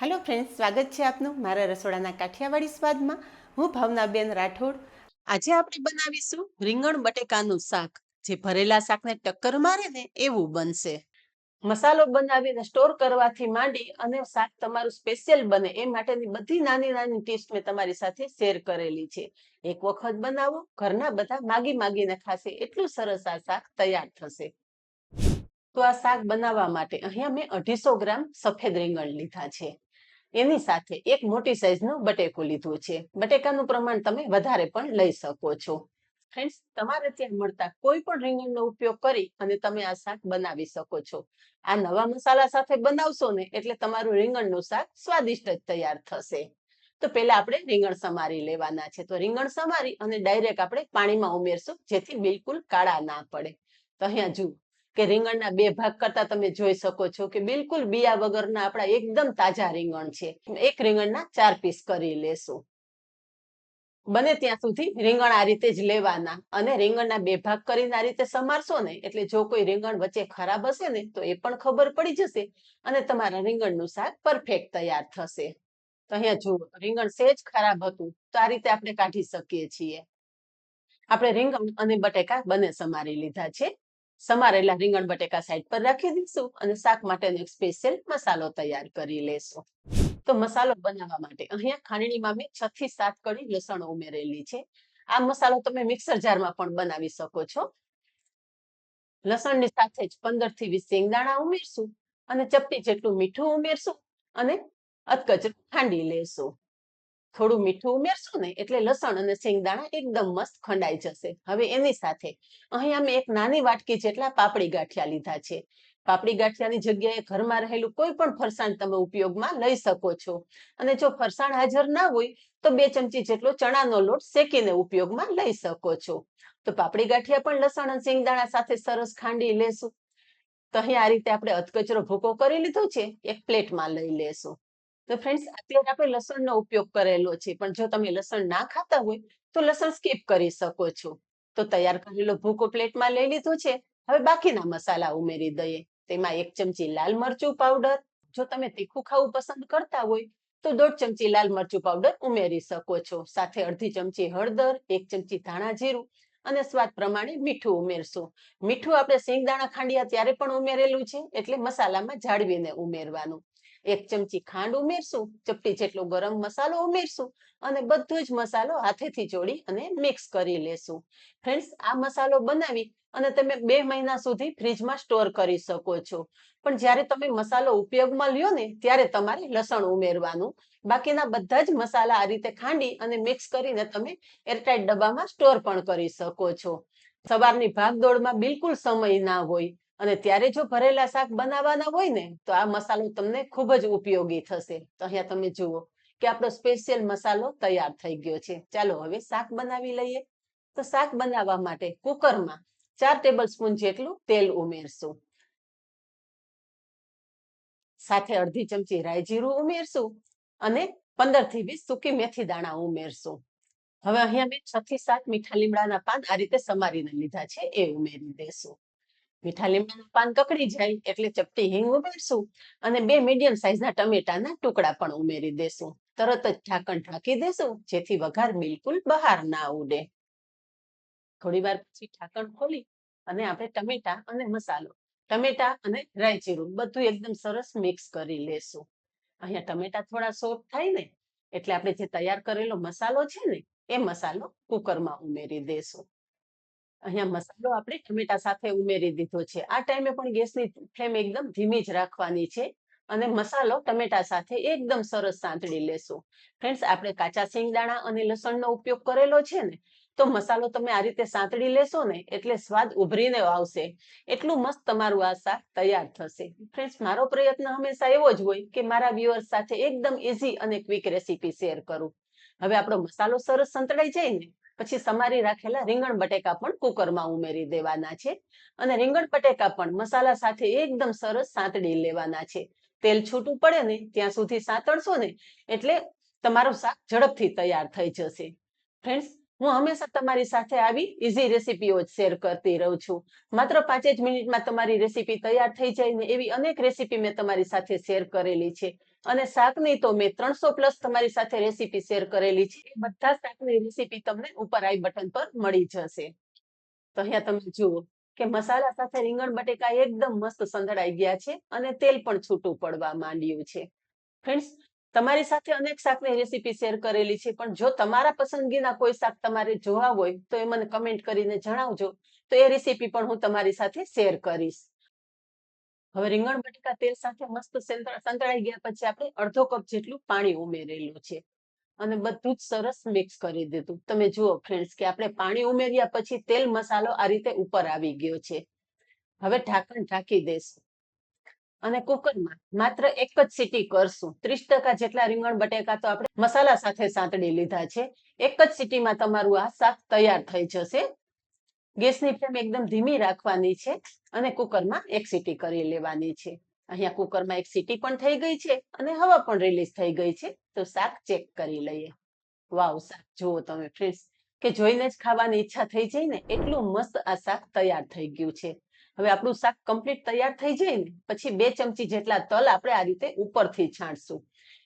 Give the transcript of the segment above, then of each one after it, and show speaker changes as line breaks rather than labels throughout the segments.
Hello friends, स्वागत છે આપનું મારા રસોડાના કાઠિયાવાડી સ્વાદમાં। હું ભાવનાબેન રાઠોડ।
આજે આપણે બનાવીશું રીંગણ બટેકાનું શાક, જે ભરેલા શાકને ટક્કર મારે ને એવું બનશે। મસાલો બનાવીને સ્ટોર કરવાથી માંડી અને શાક તમારું સ્પેશિયલ બને એ માટેની બધી નાની નાની ટિપ્સ મેં તમારી સાથે શેર કરેલી છે। એક વખત બનાવો, ઘરના બધા માગી માગીને ખાશે, એટલું સરસ આ શાક તૈયાર થશે। તો આ શાક બનાવવા માટે અહીંયા મેં 250 ગ્રામ સફેદ રીંગણ લીધા છે। એની સાથે એક મોટી સાઈઝનું બટેકું લીધું છે। બટેકાનું પ્રમાણ તમે વધારે પણ લઈ શકો છો। ફ્રેન્ડ્સ, તમારે ત્યાં મળતા કોઈ પણ રીંગણનો ઉપયોગ કરી અને તમે આ શાક બનાવી શકો છો। આ નવા મસાલા સાથે બનાવશો ને એટલે તમારું રીંગણનું શાક સ્વાદિષ્ટ જ તૈયાર થશે। તો પહેલા આપણે રીંગણ સમારી લેવાના છે। તો રીંગણ સમારી અને ડાયરેક્ટ આપણે પાણીમાં ઉમેરશું, જેથી બિલકુલ કાળા ના પડે। તો અહીંયા જુઓ કે રીંગણના બે ભાગ કરતા તમે જોઈ શકો છો કે બિલકુલ બિયા વગરના આપણા એકદમ તાજા રીંગણ છે। એક રીંગણના 4 પીસ કરી લેશું। બને ત્યાં સુધી રીંગણ આ રીતે જ લેવાના અને રીંગણના બે ભાગ કરીને આ રીતે સમારશો ને એટલે જો કોઈ રીંગણ વચ્ચે ખરાબ હશે ને તો એ પણ ખબર પડી જશે અને તમારા રીંગણનું શાક પરફેક્ટ તૈયાર થશે। તો અહીંયા જુઓ, રીંગણ સહેજ ખરાબ હતું તો આ રીતે આપણે કાઢી શકીએ છીએ। આપણે રીંગણ અને બટેકા બંને સમારી લીધા છે। સમારેલા રીંગણ બટેકા સાઈડ પર રાખી દઈશું અને શાક માટેનો એક સ્પેશિયલ મસાલો તૈયાર કરી લેશું। તો મસાલો બનાવવા માટે અહીંયા ખાંડણીમાં મેં 6 થી 7 કળી લસણ ઉમેરેલી છે। આ મસાલો તમે મિક્સર જારમાં પણ બનાવી શકો છો। લસણની સાથે જ 15 થી 20 શેંગદાણા ઉમેરશું અને ચપટી જેટલું મીઠું ઉમેરશું અને અધકચરું ખાંડી લેશું। થોડું મીઠું ઉમેરશું ને એટલે લસણ અને શેંગદાણા એકદમ મસ્ત ખંડાઈ જશે। હવે એની સાથે અહીંયા મેં એક નાની વાટકી જેટલા પાપડી ગાંઠિયા લીધા છે। પાપડી ગાંઠિયાની જગ્યાએ ઘરમાં રહેલું કોઈ પણ ફરસાણ તમે ઉપયોગમાં લઈ શકો છો અને જો ફરસાણ હાજર ના હોય તો 2 ચમચી જેટલો ચણાનો લોટ શેકીને ઉપયોગમાં લઈ શકો છો। તો પાપડી ગાંઠિયા પણ લસણ અને શેંગદાણા સાથે સરસ ખાંડી લેશું। તો અહીંયા આ રીતે આપણે અધકચરો ભૂકો કરી લીધો છે, એક પ્લેટમાં લઈ લેશું। તો ફ્રેન્ડ્સ, અત્યારે આપણે લસણનો ઉપયોગ કરેલો છે, પણ જો તમે લસણ ના ખાતા હોય તો લસણ સ્કીપ કરી શકો છો। તો તૈયાર કરેલો ભૂકો પ્લેટમાં લઈ લીધો છે। હવે બાકીના મસાલા ઉમેરી દઈએ। તેમાં 1 ચમચી લાલ મરચું પાવડર, જો તમે તીખું ખાવું પસંદ કરતા હોય તો 1.5 ચમચી લાલ મરચું પાવડર ઉમેરી શકો છો। સાથે અડધી ચમચી હળદર, 1 ચમચી ધાણા જીરું અને સ્વાદ પ્રમાણે મીઠું ઉમેરશું। મીઠું આપણે શેંગદાણા ખાંડ્યા ત્યારે પણ ઉમેરેલું છે, એટલે મસાલામાં જાળવીને ઉમેરવાનું। 1 ચમચી ખાંડ ઉમેરશું, ચપટી જેટલો ગરમ મસાલો ઉમેરશું અને બધો જ મસાલો હાથેથી ચોળી અને મિક્સ કરી લેશું। ફ્રેન્ડ્સ, આ મસાલો બનાવી અને તમે 2 મહિના સુધી ફ્રીજમાં સ્ટોર કરી શકો છો। પણ જ્યારે તમે મસાલો ઉપયોગમાં લ્યો ને ત્યારે તમારે લસણ ઉમેરવાનું। બાકીના બધા જ મસાલા આ રીતે ખાંડી અને મિક્સ કરીને તમે એરટાઇટ ડબ્બામાં સ્ટોર પણ કરી શકો છો। સવારની ભાગદોડમાં બિલકુલ સમય ના હોય અને ત્યારે જો ભરેલા શાક બનાવવાના હોય ને તો આ મસાલો તમને ખૂબ જ ઉપયોગી થશે। તો અહીંયા તમે જુઓ કે આપણો સ્પેશિયલ મસાલો તૈયાર થઈ ગયો છે। ચાલો હવે શાક બનાવી લઈએ। તો શાક બનાવવા માટે કુકરમાં 4 ટેબલસ્પૂન જેટલું તેલ ઉમેરશું। સાથે અડધી ચમચી રાઈ જીરું ઉમેરશું અને 15 થી 20 સૂકી મેથી દાણા ઉમેરશું। હવે અહીંયા મેં 6 થી 7 મીઠા લીમડાના પાન આ રીતે સમારીને લીધા છે, એ ઉમેરી દેશું। મીઠા લીમડાના પાન કકડી જાય એટલે ચપટી હિંગ ઉમેરશું અને 2 મીડિયમ સાઈઝના ટમેટાના ટુકડા પણ ઉમેરી દેશું। તરત જ ઢાંકણ ઢાંકી દેશું, જેથી વઘાર બિલકુલ બહાર ના ઉડે। થોડી વાર પછી ઢાંકણ ખોલી અને આપણે ટમેટા અને મસાલો, ટમેટા અને રાઈ જીરું બધું એકદમ સરસ મિક્સ કરી લેશું। અહીંયા ટમેટા થોડા સોફ્ટ થાય ને એટલે આપણે જે તૈયાર કરેલો મસાલો છે ને એ મસાલો કુકરમાં ઉમેરી દેશું। અહીંયા મસાલો આપણે ટમેટા સાથે ઉમેરી દીધો છે। આ ટાઈમે પણ ગેસની ફ્લેમ એકદમ ધીમી જ રાખવાની છે અને મસાલો ટમેટા સાથે એકદમ સરસ સાંતળી લેશું। ફ્રેન્ડ્સ, આપણે કાચા શેંગદાણા અને લસણનો ઉપયોગ કરેલો છે ને તો મસાલો તમે આ રીતે સાંતળી લેશો ને એટલે સ્વાદ ઉભરીને આવશે, એટલું મસ્ત તમારું આ શાક તૈયાર થશે। ફ્રેન્ડ્સ, મારો પ્રયત્ન હંમેશા એવો જ હોય કે મારા વ્યુઅર્સ સાથે એકદમ ઇઝી અને ક્વિક રેસીપી શેર કરું। હવે આપણો મસાલો સરસ સંતળાઈ જાય ને પછી સમારી રાખેલા રીંગણ બટેકા પણ કુકરમાં ઉમેરી દેવાના છે અને રીંગણ બટેકા પણ મસાલા સાથે એકદમ સરસ સાંતળી લેવાના છે। તેલ છૂટું પડે ને ત્યાં સુધી સાંતળશો ને એટલે તમારું શાક ઝડપથી તૈયાર થઈ જશે। ફ્રેન્ડ્સ, હું હંમેશા તમારી સાથે આવી ઇઝી રેસીપીઓ જ શેર કરતી રહું છું। માત્ર 5 જ મિનિટમાં તમારી રેસીપી તૈયાર થઈ જાય ને એવી અનેક રેસીપી મેં તમારી સાથે શેર કરેલી છે। અને શાકની તો મેં 300+ તમારી સાથે રેસીપી શેર કરેલી છે. એ બધા શાકની રેસીપી તમને ઉપર આઈ બટન પર મળી જશે. તો અહીંયા તમે જુઓ કે મસાલા સાથે રીંગણ બટેકા એકદમ મસ્ત સંતળાઈ ગયા છે અને તેલ પણ છૂટું પડવા માંડ્યું છે. ફ્રેન્ડ્સ, તમારી સાથે અનેક શાકની રેસીપી શેર કરેલી છે, પણ જો તમારા પસંદગીના કોઈ શાક તમારે જોવા હોય તો એ મને કમેન્ટ કરીને જણાવજો, તો એ રેસીપી પણ હું તમારી સાથે શેર કરીશ. હવે રીંગણ બટેકા તેલ સાથે મસ્ત સંતળાઈ ગયા પછી આપણે અડધો કપ જેટલું પાણી ઉમેરેલું છે અને બધું જ સરસ મિક્સ કરી દીધું. તમે જુઓ ફ્રેન્ડ્સ કે આપણે પાણી ઉમેર્યા પછી તેલ મસાલો આ રીતે ઉપર આવી ગયો છે. હવે ઢાંકણ ઢાંકી દઈશું અને કુકરમાં માત્ર એક જ સીટી કરશું. 30% જેટલા રીંગણ બટેકા તો આપણે મસાલા સાથે સાંતળી લીધા છે. એક જ સીટીમાં તમારું આ શાક તૈયાર થઈ જશે. ગેસની ફ્લેમ એકદમ ધીમી રાખવાની છે અને કુકરમાં એક સીટી કરી લેવાની છે. અહીંયા કુકરમાં એક સીટી પણ થઈ ગઈ છે અને હવા પણ રિલીઝ થઈ ગઈ છે. તો શાક ચેક કરી લઈએ. વાવ, શાક જુઓ તમે ફ્રેન્ડ્સ કે જોઈને જ ખાવાની ઈચ્છા થઈ જાય ને એટલું મસ્ત આ શાક તૈયાર થઈ ગયું છે. હવે આપણું શાક કમ્પ્લીટ તૈયાર થઈ જાય ને પછી 2 ચમચી જેટલા તલ આપણે આ રીતે ઉપરથી છાંટશું.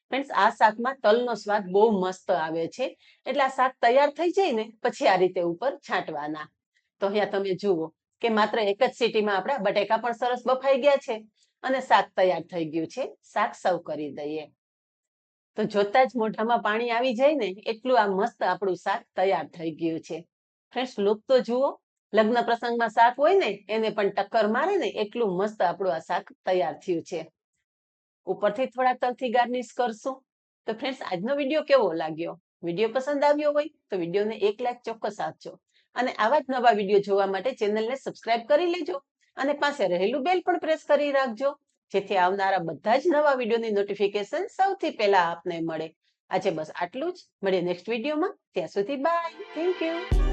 ફ્રેન્ડ્સ, આ શાકમાં તલનો સ્વાદ બહુ મસ્ત આવે છે, એટલે આ શાક તૈયાર થઈ જાય ને પછી આ રીતે ઉપર છાંટવાના. તો અહીંયા તમે જુઓ કે માત્ર એક જ સીટીમાં આપણા બટેકા પણ સરસ બફાઈ ગયા છે અને શાક તૈયાર થઈ ગયું છે. શાક સર્વ કરી દઈએ. તો જોતા જ મોઢામાં પાણી આવી જાય ને એટલું આ મસ્ત આપણું શાક તૈયાર થઈ ગયું છે. ફ્રેન્ડ્સ, લુક તો જુઓ. લગ્ન પ્રસંગમાં શાક હોય ને એને પણ ટક્કર મારે ને એટલું મસ્ત આપણું આ શાક તૈયાર થયું છે. ઉપરથી થોડા તલથી ગાર્નિશ કરશું. તો ફ્રેન્ડ્સ, આજનો વિડીયો કેવો લાગ્યો? વિડીયો પસંદ આવ્યો હોય તો વિડીયોને એક લાઈક ચોક્કસ આપજો અને આવા જ નવા વિડીયો જોવા માટે ચેનલને સબસ્ક્રાઇબ કરી લેજો અને પાસે રહેલું બેલ પણ પ્રેસ કરી રાખજો, જેથી આવનારા બધા જ નવા વિડીયોની નોટિફિકેશન સૌથી પહેલા આપને મળે. આજે બસ આટલું જ. મળીએ નેક્સ્ટ વિડીયોમાં. ત્યાં સુધી બાય. Thank you.